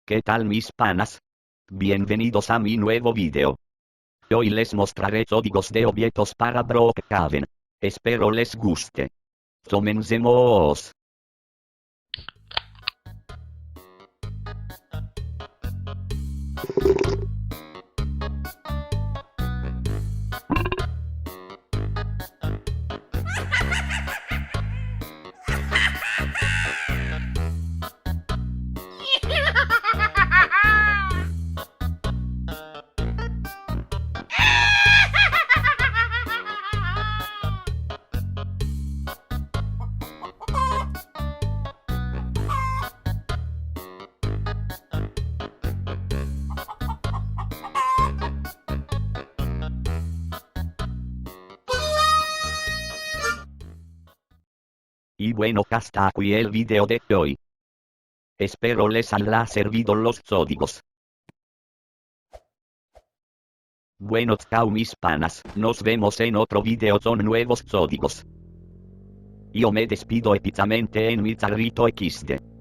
¿Qué tal mis panas? Bienvenidos a mi nuevo video. Hoy les mostraré códigos de objetos para Brookhaven. Espero les guste. Comencemos. Y bueno, hasta aquí el video de hoy. Espero les haya servido los códigos. Bueno, chao mis panas, nos vemos en otro video con nuevos códigos. Yo me despido épicamente en mi carrito XD.